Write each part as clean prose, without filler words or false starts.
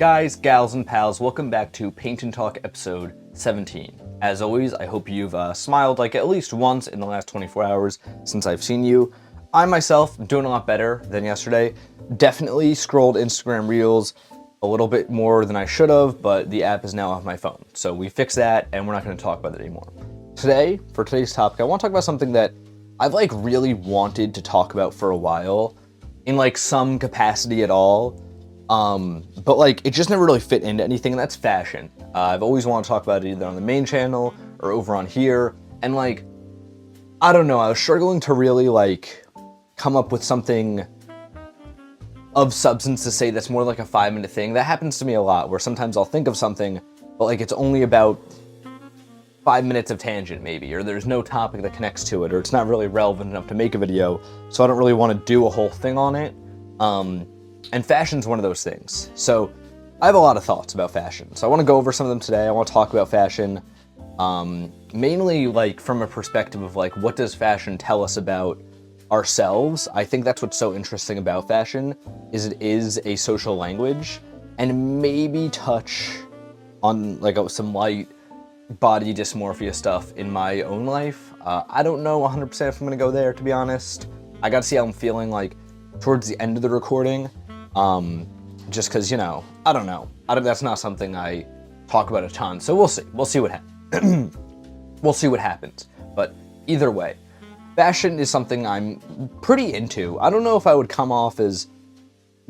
Guys, gals, and pals, welcome back to Paint and Talk episode 17. As always, I hope you've smiled like at least once in the last 24 hours since I've seen you. I myself am doing a lot better than yesterday. Definitely scrolled Instagram Reels a little bit more than I should have, but the app is now off my phone. So we fixed that, and we're not going to talk about it anymore. Today, for today's topic, I want to talk about something that I've really wanted to talk about for a while, in some capacity at all. But it just never really fit into anything, and that's fashion. I've always wanted to talk about it either on the main channel or over on here, and I don't know, I was struggling to really come up with something of substance to say that's more like a 5-minute thing. That happens to me a lot, where sometimes I'll think of something, but it's only about 5 minutes of tangent maybe, or there's no topic that connects to it, or it's not really relevant enough to make a video, so I don't really want to do a whole thing on it. And fashion's one of those things. So I have a lot of thoughts about fashion. So I want to go over some of them today. I want to talk about fashion, mainly from a perspective of what does fashion tell us about ourselves. I think that's what's so interesting about fashion, is it is a social language, and maybe touch on some light body dysmorphia stuff in my own life. I don't know 100% if I'm going to go there, to be honest. I got to see how I'm feeling towards the end of the recording. Just because, I don't know. That's not something I talk about a ton, so we'll see. We'll see what happens. We'll see what happens. But either way, fashion is something I'm pretty into. I don't know if I would come off as,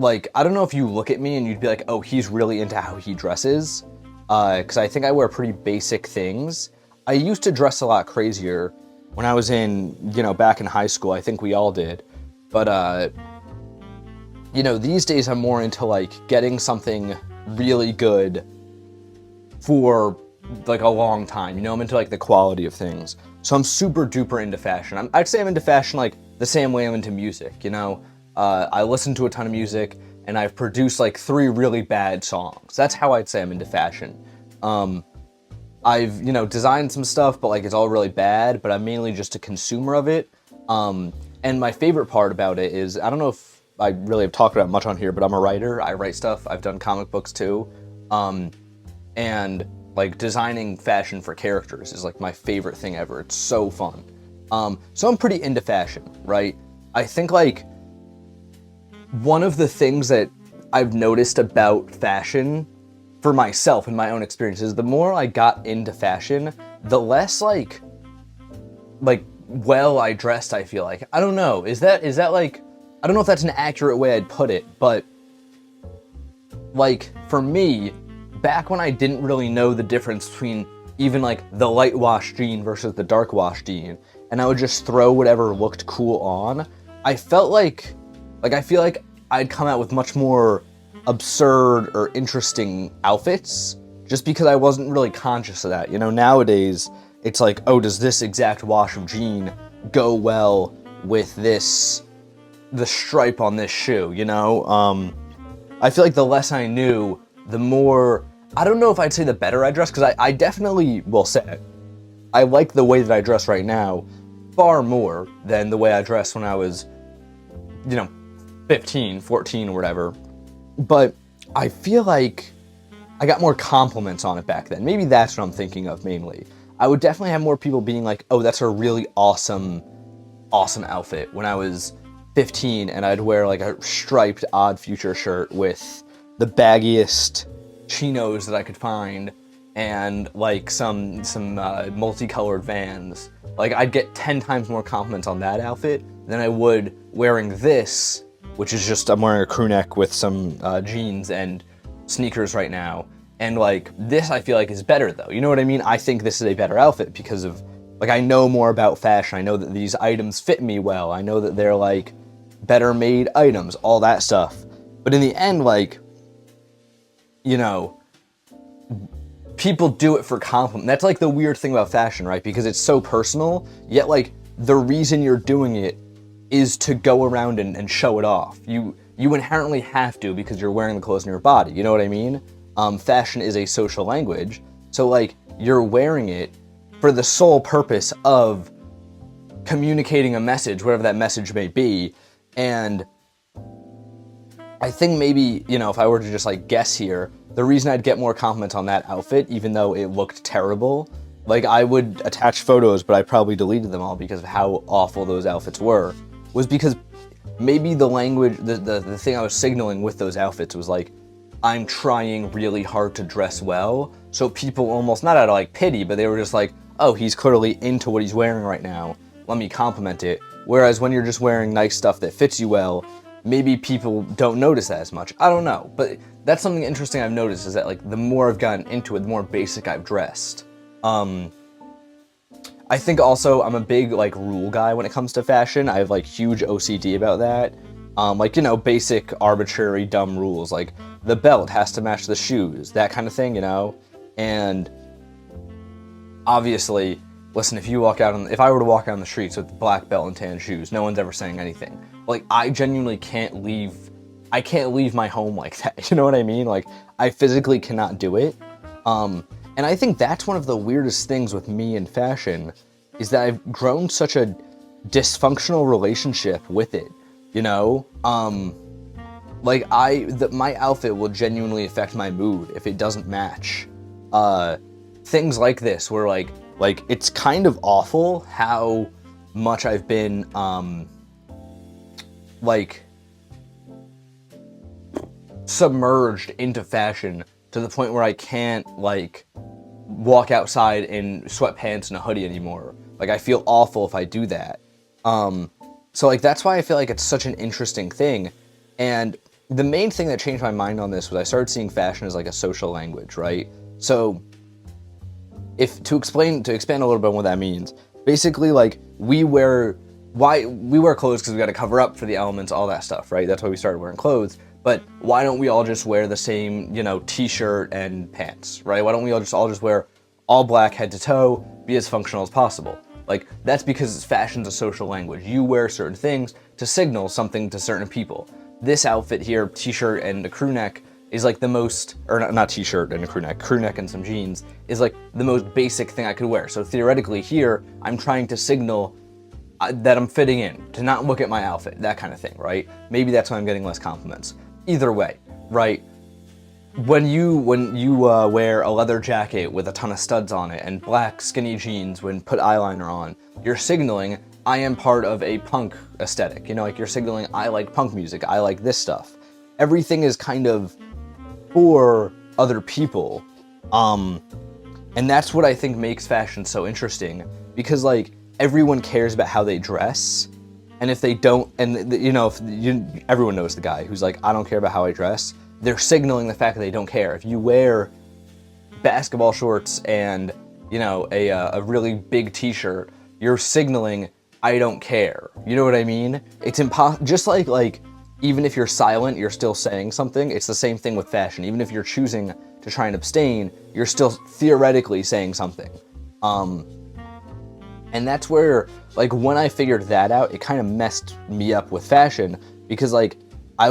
I don't know if you look at me and you'd be like, oh, he's really into how he dresses. Because I think I wear pretty basic things. I used to dress a lot crazier when I was back in high school. I think we all did. But, these days I'm more into getting something really good for a long time. I'm into the quality of things. So I'm super duper into fashion. I'd say I'm into fashion the same way I'm into music, I listen to a ton of music, and I've produced 3 really bad songs. That's how I'd say I'm into fashion. I've, designed some stuff, but it's all really bad, but I'm mainly just a consumer of it. And my favorite part about it is, I don't know if I really have talked about it much on here, but I'm a writer. I write stuff. I've done comic books too. And designing fashion for characters is my favorite thing ever. It's so fun. So I'm pretty into fashion, right? I think one of the things that I've noticed about fashion for myself in my own experiences, the more I got into fashion, the less well I dressed I feel like. I don't know. Is that I don't know if that's an accurate way I'd put it, but for me, back when I didn't really know the difference between even the light wash jean versus the dark wash jean, and I would just throw whatever looked cool on, I felt I feel like I'd come out with much more absurd or interesting outfits, just because I wasn't really conscious of that. Nowadays, it's oh, does this exact wash of jean go well with the stripe on this shoe, I feel the less I knew, the more, I don't know if I'd say the better I dress, because I definitely will say I like the way that I dress right now far more than the way I dressed when I was, 15, 14 or whatever. But I feel I got more compliments on it back then. Maybe that's what I'm thinking of mainly. I would definitely have more people being oh, that's a really awesome outfit when I was 15, and I'd wear a striped Odd Future shirt with the baggiest chinos that I could find, and some multicolored Vans. I'd get 10 times more compliments on that outfit than I would wearing this, which is just, I'm wearing a crew neck with some jeans and sneakers right now. And this I feel is better though. You know what I mean? I think this is a better outfit because of, I know more about fashion. I know that these items fit me well. I know that they're better made items, all that stuff. But in the end, people do it for compliment. That's the weird thing about fashion, right? Because it's so personal, yet the reason you're doing it is to go around and show it off. You inherently have to, because you're wearing the clothes on your body, you know what I mean? Fashion is a social language, so you're wearing it for the sole purpose of communicating a message, whatever that message may be, and I think maybe, you know, if I were to just like guess here, the reason I'd get more compliments on that outfit, even though it looked terrible, like I would attach photos, but I probably deleted them all because of how awful those outfits were, was because maybe the language, the thing I was signaling with those outfits was like, I'm trying really hard to dress well. So people almost, not out of like pity, but they were just like, oh, he's clearly into what he's wearing right now. Let me compliment it. Whereas when you're just wearing nice stuff that fits you well, maybe people don't notice that as much. I don't know. But that's something interesting I've noticed, is that like the more I've gotten into it, the more basic I've dressed. I think also I'm a big like rule guy when it comes to fashion. I have like huge OCD about that. Like, you know, basic, arbitrary, dumb rules, like the belt has to match the shoes, that kind of thing, you know? And obviously, listen, if I were to walk out on the streets with black belt and tan shoes, no one's ever saying anything. Like, I genuinely can't leave my home like that, you know what I mean? Like, I physically cannot do it. And I think that's one of the weirdest things with me and fashion, is that I've grown such a dysfunctional relationship with it. You know, like my outfit will genuinely affect my mood if it doesn't match. Things like this, where like it's kind of awful how much I've been, like submerged into fashion to the point where I can't like walk outside in sweatpants and a hoodie anymore. Like, I feel awful if I do that. So, like, that's why I feel like it's such an interesting thing. And the main thing that changed my mind on this was I started seeing fashion as, like, a social language, right? So, to expand a little bit on what that means, basically, like, we wear clothes because we got to cover up for the elements, all that stuff, right? That's why we started wearing clothes. But why don't we all just wear the same, you know, t-shirt and pants, right? Why don't we all just wear all black head to toe, be as functional as possible? Like, that's because fashion's a social language. You wear certain things to signal something to certain people. This outfit here, t-shirt and a crew neck, is like the most, or not t-shirt and a crew neck and some jeans, is like the most basic thing I could wear. So theoretically here, I'm trying to signal that I'm fitting in, to not look at my outfit, that kind of thing, right? Maybe that's why I'm getting less compliments. Either way, right? When you wear a leather jacket with a ton of studs on it and black skinny jeans when put eyeliner on, you're signaling, I am part of a punk aesthetic. You know, like, you're signaling, I like punk music, I like this stuff. Everything is kind of for other people. And that's what I think makes fashion so interesting, because like everyone cares about how they dress. And if they don't, and you know, everyone knows the guy who's like, I don't care about how I dress. They're signaling the fact that they don't care. If you wear basketball shorts and, you know, a really big t-shirt, you're signaling, I don't care. You know what I mean? It's impossible. Just like, even if you're silent, you're still saying something. It's the same thing with fashion. Even if you're choosing to try and abstain, you're still theoretically saying something. And that's where, like, when I figured that out, it kind of messed me up with fashion, because like, I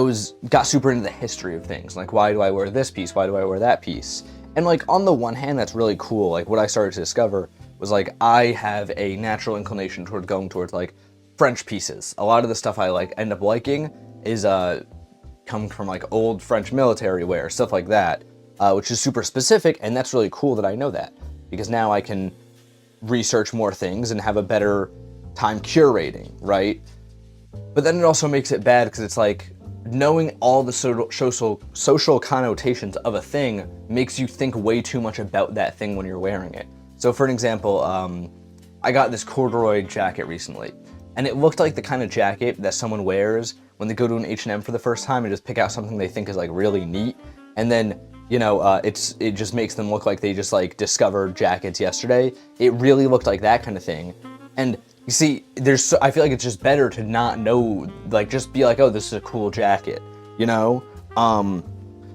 got super into the history of things. Like, why do I wear this piece? Why do I wear that piece? And like, on the one hand, that's really cool. Like, what I started to discover was like, I have a natural inclination toward going towards like French pieces. A lot of the stuff I like end up liking is come from like old French military wear, stuff like that, which is super specific. And that's really cool that I know that, because now I can research more things and have a better time curating, right? But then it also makes it bad because it's like, knowing all the social connotations of a thing makes you think way too much about that thing when you're wearing it. So for an example, I got this corduroy jacket recently, and it looked like the kind of jacket that someone wears when they go to an H&M for the first time and just pick out something they think is like really neat, and then, you know, it just makes them look like they just like discovered jackets yesterday. It really looked like that kind of thing. And you see, I feel like it's just better to not know, like, just be like, oh, this is a cool jacket, you know?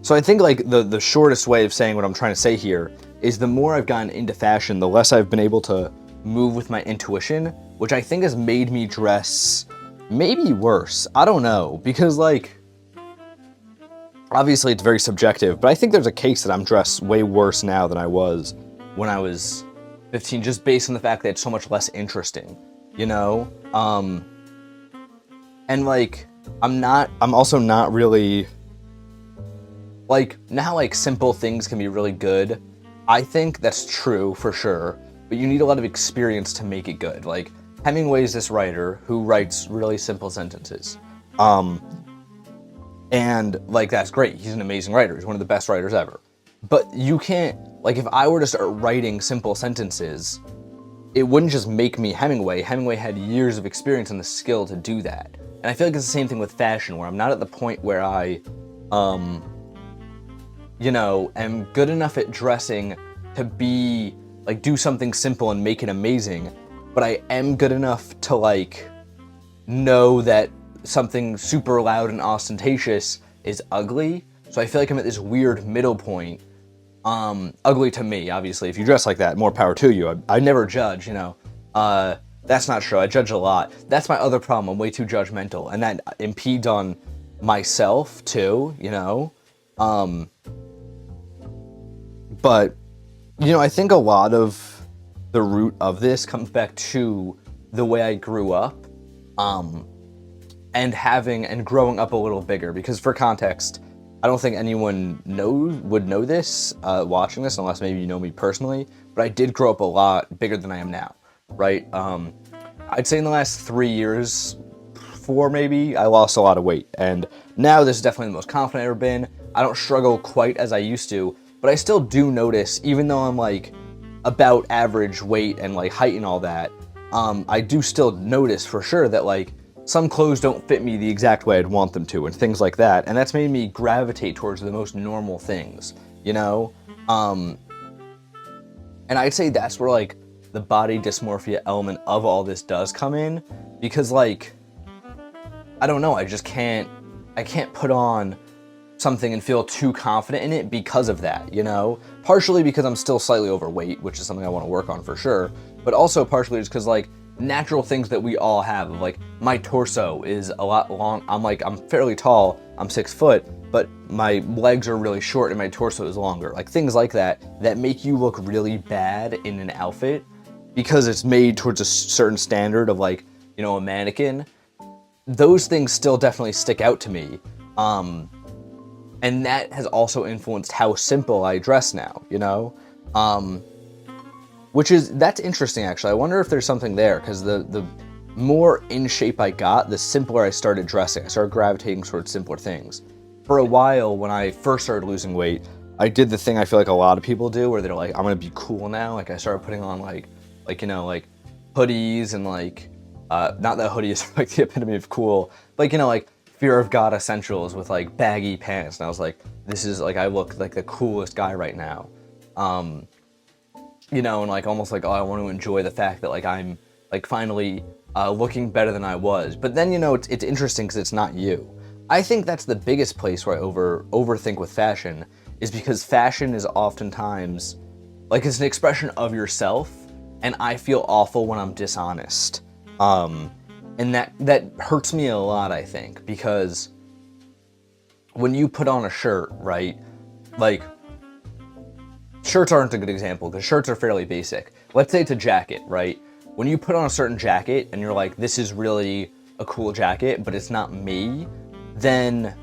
So I think like the shortest way of saying what I'm trying to say here is, the more I've gotten into fashion, the less I've been able to move with my intuition, which I think has made me dress maybe worse. I don't know, because like, obviously it's very subjective, but I think there's a case that I'm dressed way worse now than I was when I was 15, just based on the fact that it's so much less interesting, you know? And like, I'm also not really like, now, like, simple things can be really good. I think that's true for sure, but you need a lot of experience to make it good. Like, Hemingway's this writer who writes really simple sentences. And, like, that's great. He's an amazing writer. He's one of the best writers ever. But you can't, like, if I were to start writing simple sentences, it wouldn't just make me Hemingway. Hemingway had years of experience and the skill to do that. And I feel like it's the same thing with fashion, where I'm not at the point where I, you know, am good enough at dressing to be, like, do something simple and make it amazing, but I am good enough to, like, know that something super loud and ostentatious is ugly. So I feel like I'm at this weird middle point. Ugly to me, obviously. If you dress like that, more power to you. I never judge, you know. That's not true. I judge a lot. That's my other problem. I'm way too judgmental, and that impedes on myself too, you know. But, you know, I think a lot of the root of this comes back to the way I grew up, and growing up a little bigger. Because for context, I don't think anyone would know this, watching this, unless maybe you know me personally, but I did grow up a lot bigger than I am now, right? I'd say in the last 3 years, 4 maybe, I lost a lot of weight, and now this is definitely the most confident I've ever been. I don't struggle quite as I used to, but I still do notice, even though I'm, like, about average weight and, like, height and all that, I do still notice for sure that, like, some clothes don't fit me the exact way I'd want them to, and things like that, and that's made me gravitate towards the most normal things, you know? And I'd say that's where, like, the body dysmorphia element of all this does come in, because, like, I don't know, I can't put on something and feel too confident in it because of that, you know? Partially because I'm still slightly overweight, which is something I want to work on for sure, but also partially just because, like, natural things that we all have, like, my torso is a lot long. I'm fairly tall, I'm 6 foot, but my legs are really short and my torso is longer. Like, things like that make you look really bad in an outfit because it's made towards a certain standard of, like, you know, a mannequin. Those things still definitely stick out to me. And that has also influenced how simple I dress now, you know? That's interesting, actually. I wonder if there's something there, because the more in shape I got, the simpler I started dressing. I started gravitating towards simpler things. For a while, when I first started losing weight, I did the thing I feel like a lot of people do, where they're like, I'm gonna be cool now. Like, I started putting on, like, you know, like, hoodies and, like, not that hoodie is, like, the epitome of cool, but, like, you know, like, Fear of God essentials with, like, baggy pants. And I was like, this is, like, I look like the coolest guy right now. You know, and, like, almost like, oh, I want to enjoy the fact that, like, I'm, like, finally looking better than I was. But then, you know, it's interesting because it's not you. I think that's the biggest place where I overthink with fashion, is because fashion is oftentimes, like, it's an expression of yourself, and I feel awful when I'm dishonest. And that hurts me a lot, I think, because when you put on a shirt, right, like, shirts aren't a good example, because shirts are fairly basic. Let's say it's a jacket, right? When you put on a certain jacket, and you're like, this is really a cool jacket, but it's not me, then,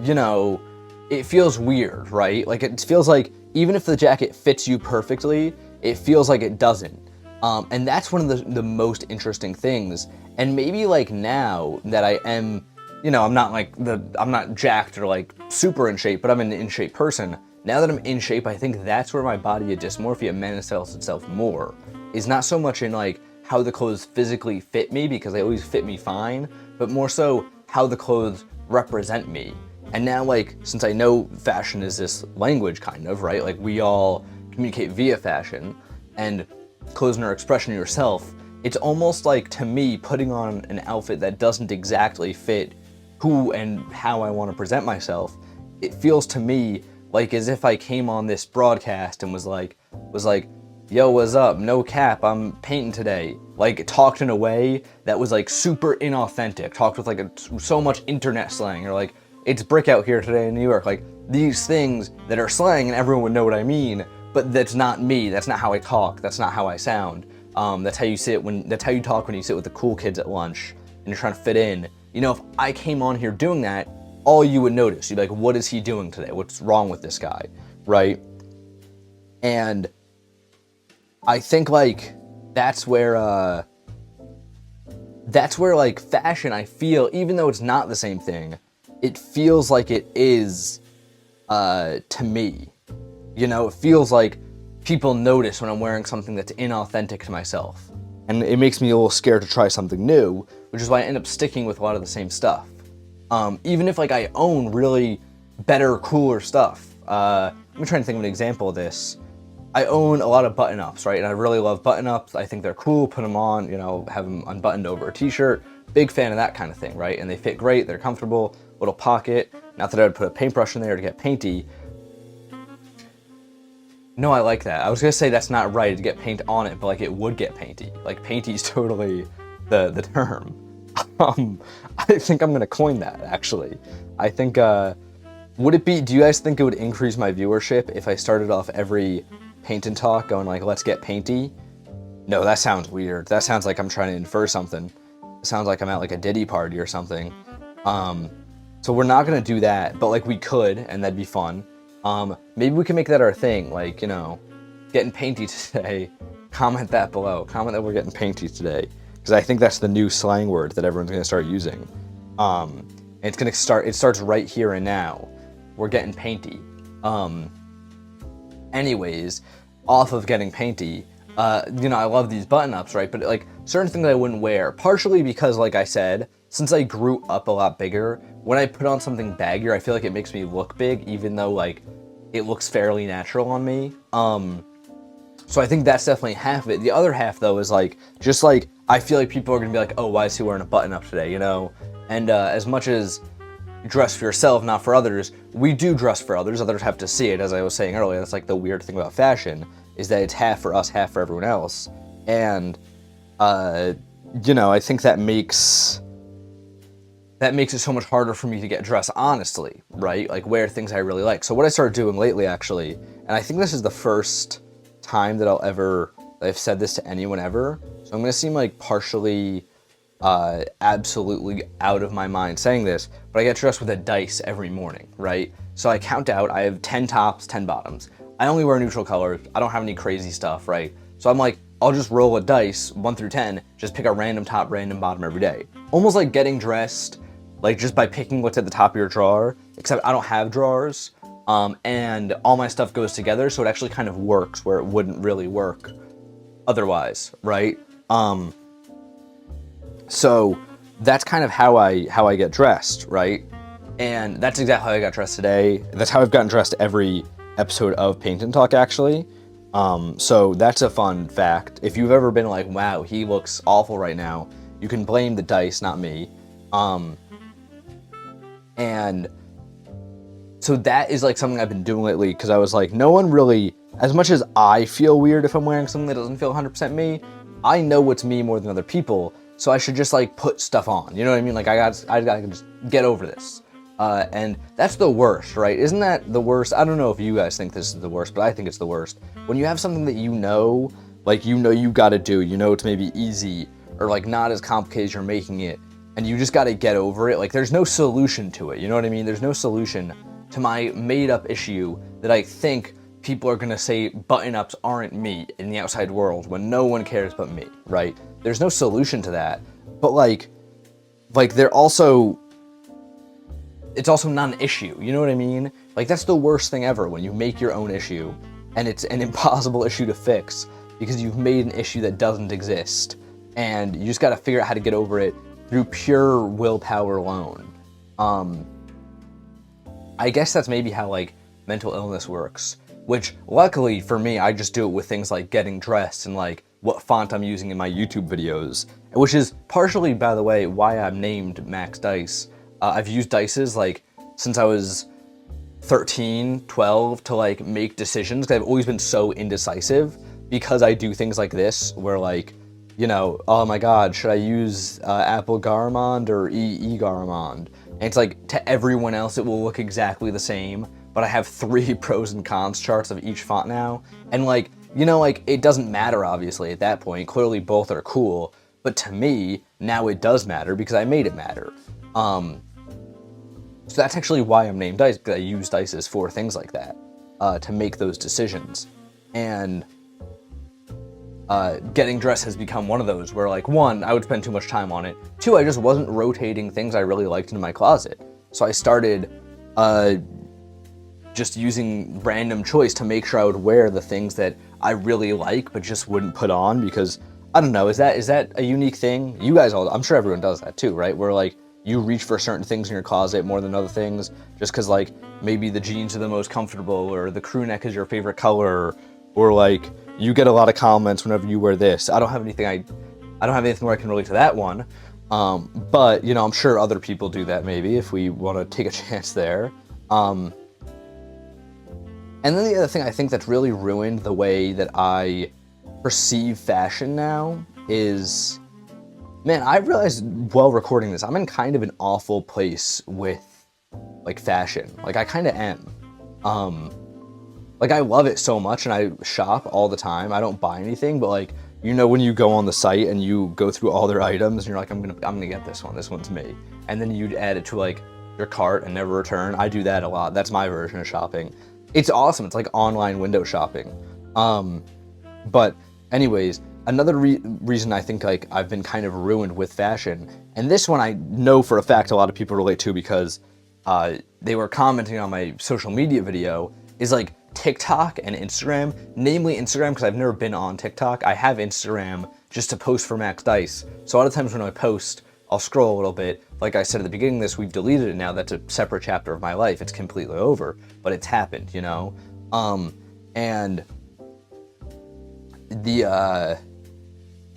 you know, it feels weird, right? Like, it feels like, even if the jacket fits you perfectly, it feels like it doesn't. And that's one of the most interesting things. And maybe, like, now that I am, you know, I'm not jacked or, like, super in shape, but I'm an in shape person. Now that I'm in shape, I think that's where my body of dysmorphia manifests itself more. Is not so much in, like, how the clothes physically fit me, because they always fit me fine, but more so how the clothes represent me. And now, like, since I know fashion is this language, kind of, right? Like, we all communicate via fashion, and clothes are an expression of yourself. It's almost like, to me, putting on an outfit that doesn't exactly fit who and how I want to present myself, it feels to me like as if I came on this broadcast and was like, yo, what's up? No cap, I'm painting today. Like, talked in a way that was, like, super inauthentic. Talked with, like, so much internet slang, or, like, it's brick out here today in New York. Like, these things that are slang and everyone would know what I mean, but that's not me. That's not how I talk. That's not how I sound. That's how you talk when you sit with the cool kids at lunch and you're trying to fit in. You know, if I came on here doing that, all you would notice. You'd be like, what is he doing today? What's wrong with this guy, right? And I think like that's where like fashion, I feel, even though it's not the same thing, it feels like it is to me. You know, it feels like people notice when I'm wearing something that's inauthentic to myself. And it makes me a little scared to try something new, which is why I end up sticking with a lot of the same stuff. Even if like I own really better, cooler stuff. I'm trying to think of an example of this. I own a lot of button-ups, right? And I really love button-ups. I think they're cool, put them on, you know, have them unbuttoned over a t-shirt. Big fan of that kind of thing, right? And they fit great, they're comfortable, little pocket. Not that I would put a paintbrush in there to get painty. No, I like that. I was gonna say that's not right to get paint on it, but like it would get painty. Like painty is totally the term. I think I'm gonna coin that, actually. I think, would it be, do you guys think it would increase my viewership if I started off every Paint&Talk going like, let's get painty? No, that sounds weird. That sounds like I'm trying to infer something. It sounds like I'm at like a Diddy party or something. So we're not gonna do that, but like we could, and that'd be fun. Maybe we can make that our thing, like, you know, getting painty today. Comment that below. Comment that we're getting painty today. Because I think that's the new slang word that everyone's gonna start using. And it's gonna start, it starts right here and now. We're getting painty. Anyways, off of getting painty, you know, I love these button-ups, right? But like certain things I wouldn't wear, partially because, like I said, since I grew up a lot bigger, when I put on something baggier, I feel like it makes me look big, even though like it looks fairly natural on me. So I think that's definitely half of it. The other half though is like, just like, I feel like people are gonna be like, oh, why is he wearing a button-up today, you know? And as much as you dress for yourself, not for others, we do dress for others. Others have to see it, as I was saying earlier. That's like the weird thing about fashion, is that it's half for us, half for everyone else. And, you know, I think that makes it so much harder for me to get dressed honestly, right? Like wear things I really like. So what I started doing lately, actually, and I think this is the first time that I've said this to anyone ever. So I'm gonna seem like partially, absolutely out of my mind saying this, but I get dressed with a dice every morning, right? So I count out, I have 10 tops, 10 bottoms. I only wear neutral colors. I don't have any crazy stuff, right? So I'm like, I'll just roll a dice, 1 through 10, just pick a random top, random bottom every day. Almost like getting dressed, like just by picking what's at the top of your drawer, except I don't have drawers, and all my stuff goes together, so it actually kind of works where it wouldn't really work otherwise, right? So that's kind of how I get dressed, right? And that's exactly how I got dressed today. That's how I've gotten dressed every episode of Paint&Talk, actually. So that's a fun fact. If you've ever been like, wow, he looks awful right now, you can blame the dice, not me. And so that is like something I've been doing lately, because I was like, no one really, as much as I feel weird if I'm wearing something that doesn't feel 100% me, I know what's me more than other people, so I should just like put stuff on, you know what I mean? Like I gotta just get over this. And that's the worst, right? Isn't that the worst? I don't know if you guys think this is the worst, but I think it's the worst. When you have something that you know, like you gotta do, you know it's maybe easy, or like not as complicated as you're making it, and you just gotta get over it. Like there's no solution to it, you know what I mean? There's no solution to my made up issue that I think people are gonna say button-ups aren't me in the outside world when no one cares but me, right? There's no solution to that. But like they're also, it's also not an issue, you know what I mean? Like that's the worst thing ever, when you make your own issue and it's an impossible issue to fix because you've made an issue that doesn't exist, and you just gotta figure out how to get over it through pure willpower alone. I guess that's maybe how like mental illness works, which luckily for me, I just do it with things like getting dressed and like what font I'm using in my YouTube videos, which is partially, by the way, why I'm named Max Dice. I've used dices like since I was 13, 12 to like make decisions, because I've always been so indecisive, because I do things like this where like, you know, oh my god, should I use Apple Garamond or EE Garamond? And it's like, to everyone else it will look exactly the same, but I have 3 pros and cons charts of each font now, and like, you know, like it doesn't matter obviously at that point, clearly both are cool, but to me, now it does matter because I made it matter. So that's actually why I'm named Dice, because I use dices for things like that, to make those decisions. And getting dressed has become one of those where, like, one, I would spend too much time on it. Two, I just wasn't rotating things I really liked into my closet. So I started just using random choice to make sure I would wear the things that I really like, but just wouldn't put on because, I don't know, is that a unique thing? You guys all, I'm sure everyone does that too, right? Where, like, you reach for certain things in your closet more than other things, just because, like, maybe the jeans are the most comfortable, or the crew neck is your favorite color, or, like, you get a lot of comments whenever you wear this. I don't have anything where I can relate to that one. But, you know, I'm sure other people do that maybe, if we want to take a chance there. And then the other thing I think that's really ruined the way that I perceive fashion now is, man, I realized while recording this, I'm in kind of an awful place with, like, fashion. Like, I kind of am. Like, I love it so much, and I shop all the time. I don't buy anything, but, like, you know, when you go on the site and you go through all their items, and you're like, I'm gonna get this one. This one's me. And then you'd add it to, like, your cart and never return. I do that a lot. That's my version of shopping. It's awesome. It's like online window shopping. But anyways, another reason I think, like, I've been kind of ruined with fashion, and this one I know for a fact a lot of people relate to because they were commenting on my social media video, is, like, TikTok and Instagram, namely Instagram, because I've never been on TikTok. I have Instagram just to post for Max Dice. So a lot of times when I post, I'll scroll a little bit. Like I said at the beginning of this, we've deleted it now. That's a separate chapter of my life. It's completely over, but it's happened, you know? And the,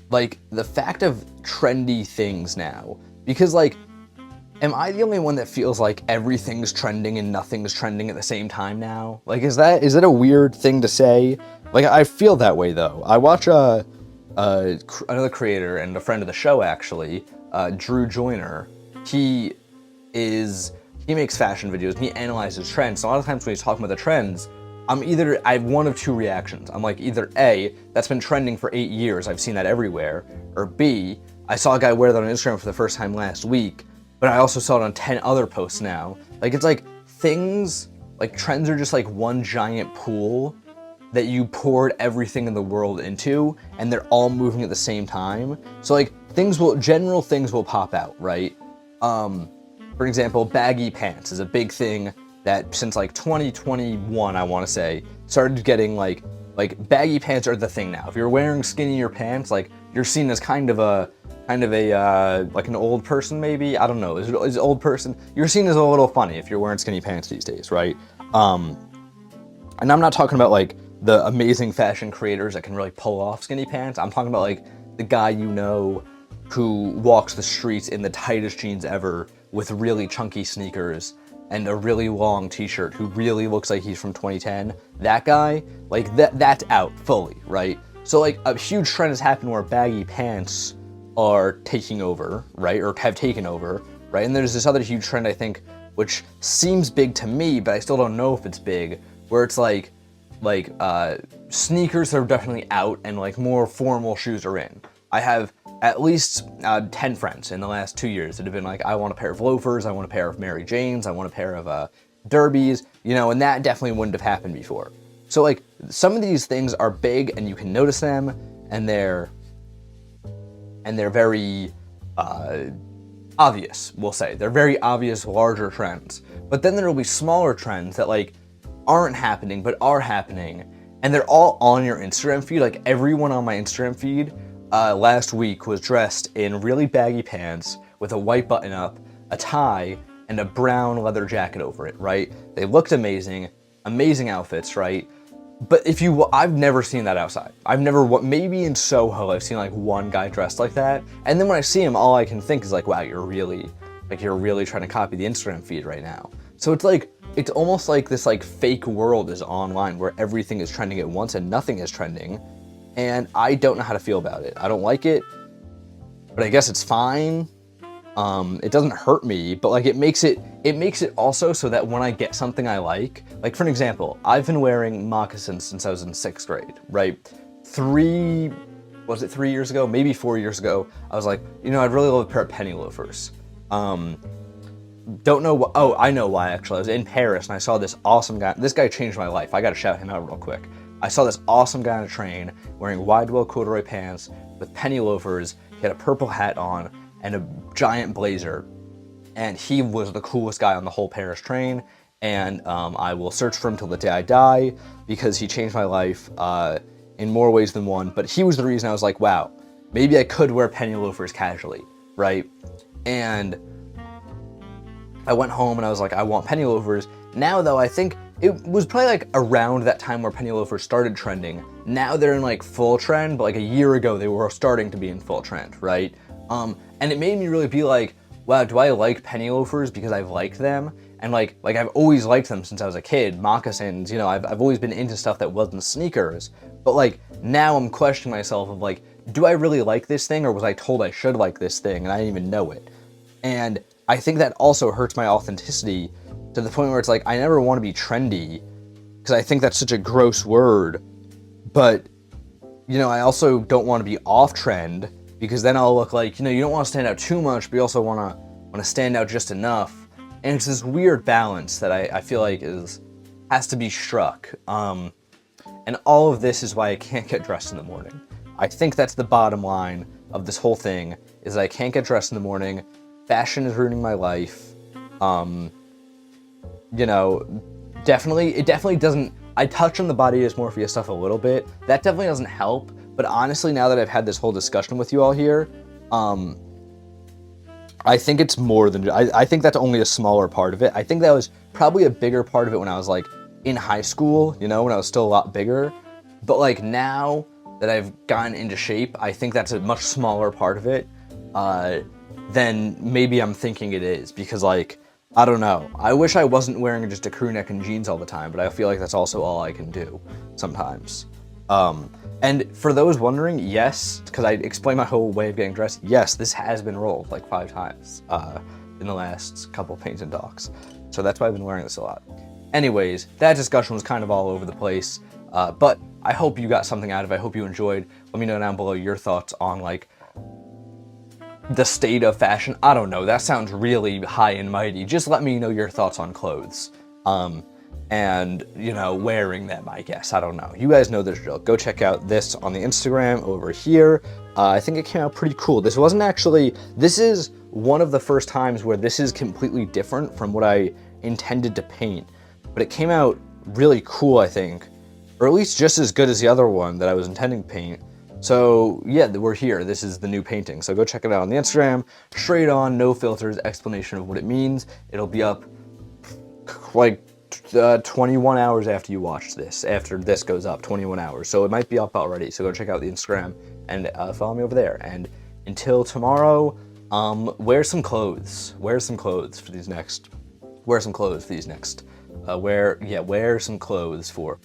like, the fact of trendy things now, because, like, am I the only one that feels like everything's trending and nothing's trending at the same time now? Like, is it a weird thing to say? Like, I feel that way, though. I watch another creator and a friend of the show, actually, Drew Joyner. He makes fashion videos, and he analyzes trends. So a lot of times when he's talking about the trends, I have one of two reactions. I'm like, either A, that's been trending for 8 years, I've seen that everywhere, or B, I saw a guy wear that on Instagram for the first time last week, but I also saw it on 10 other posts now. Like, it's like things, like, trends are just like one giant pool that you poured everything in the world into, and they're all moving at the same time. So, like, general things will pop out, right? For example, baggy pants is a big thing that since, like, 2021, I want to say, started getting, like, baggy pants are the thing now. If you're wearing skinnier pants, like, you're seen as kind of a like an old person, maybe. I don't know. Is old person? You're seen as a little funny if you're wearing skinny pants these days, right? And I'm not talking about, like, the amazing fashion creators that can really pull off skinny pants. I'm talking about, like, the guy you know who walks the streets in the tightest jeans ever with really chunky sneakers and a really long t-shirt, who really looks like he's from 2010. That guy, like, that's out fully, right? So, like, a huge trend has happened where baggy pants are taking over, right? Or have taken over, right? And there's this other huge trend, I think, which seems big to me, but I still don't know if it's big, where it's like sneakers are definitely out and, like, more formal shoes are in. I have at least 10 friends in the last 2 years that have been like, I want a pair of loafers, I want a pair of Mary Janes, I want a pair of derbies, you know, and that definitely wouldn't have happened before. So, like, some of these things are big and you can notice them, and they're very obvious, we'll say. They're very obvious, larger trends. But then there will be smaller trends that, like, aren't happening but are happening, and they're all on your Instagram feed. Like, everyone on my Instagram feed last week was dressed in really baggy pants with a white button up, a tie, and a brown leather jacket over it, right? They looked amazing outfits, right? But I've never seen that outside. Maybe in Soho, I've seen, like, one guy dressed like that. And then when I see him, all I can think is, like, wow, you're really trying to copy the Instagram feed right now. So it's like, it's almost like this, like, fake world is online where everything is trending at once and nothing is trending. And I don't know how to feel about it. I don't like it, but I guess it's fine. It doesn't hurt me, but, like, it makes it also so that when I get something I like, for an example, I've been wearing moccasins since I was in 6th grade, right? 3 years ago, maybe 4 years ago, I was like, you know, I'd really love a pair of penny loafers. don't know what, oh, I know why actually. I was in Paris and I saw this awesome guy. This guy changed my life. I gotta shout him out real quick. I saw this awesome guy on a train wearing wide-well corduroy pants with penny loafers. He had a purple hat on and a giant blazer. And he was the coolest guy on the whole Paris train. And I will search for him till the day I die because he changed my life in more ways than one. But he was the reason I was like, wow, maybe I could wear penny loafers casually, right? And I went home and I was like, I want penny loafers. Now though, I think it was probably like around that time where penny loafers started trending. Now they're in like full trend, but like a year ago they were starting to be in full trend, right? And it made me really be like, wow, do I like penny loafers because I've liked them? And like I've always liked them since I was a kid. Moccasins, you know, I've always been into stuff that wasn't sneakers. But like now I'm questioning myself of like, do I really like this thing, or was I told I should like this thing and I didn't even know it? And I think that also hurts my authenticity to the point where it's like, I never want to be trendy because I think that's such a gross word. But, you know, I also don't want to be off trend because then I'll look like, you know, you don't want to stand out too much, but you also want to stand out just enough. And it's this weird balance that I feel like has to be struck. And all of this is why I can't get dressed in the morning. I think that's the bottom line of this whole thing, is I can't get dressed in the morning. Fashion is ruining my life. You know, it definitely doesn't, I touch on the body dysmorphia stuff a little bit. That definitely doesn't help. But honestly, now that I've had this whole discussion with you all here, I think it's more than, I think that's only a smaller part of it. I think that was probably a bigger part of it when I was like in high school, you know, when I was still a lot bigger. But like now that I've gotten into shape, I think that's a much smaller part of it than maybe I'm thinking it is. Because like, I don't know. I wish I wasn't wearing just a crew neck and jeans all the time, but I feel like that's also all I can do sometimes. And for those wondering, yes, because I explained my whole way of getting dressed, yes, this has been rolled like 5 times in the last couple Paint and Talks. So that's why I've been wearing this a lot. Anyways, that discussion was kind of all over the place, but I hope you got something out of it. I hope you enjoyed. Let me know down below your thoughts on like the state of fashion. I don't know, that sounds really high and mighty. Just let me know your thoughts on clothes. And, you know, wearing them, I guess. I don't know. You guys know this drill. Go check out this on the Instagram over here. I think it came out pretty cool. This wasn't actually, this is one of the first times where this is completely different from what I intended to paint. But it came out really cool, I think. Or at least just as good as the other one that I was intending to paint. So yeah, we're here. This is the new painting. So go check it out on the Instagram. Straight on, no filters, explanation of what it means. It'll be up like 21 hours after you watch this, after this goes up, 21 hours. So it might be up already. So go check out the Instagram and follow me over there. And until tomorrow, wear some clothes. Wear some clothes for these next, wear some clothes for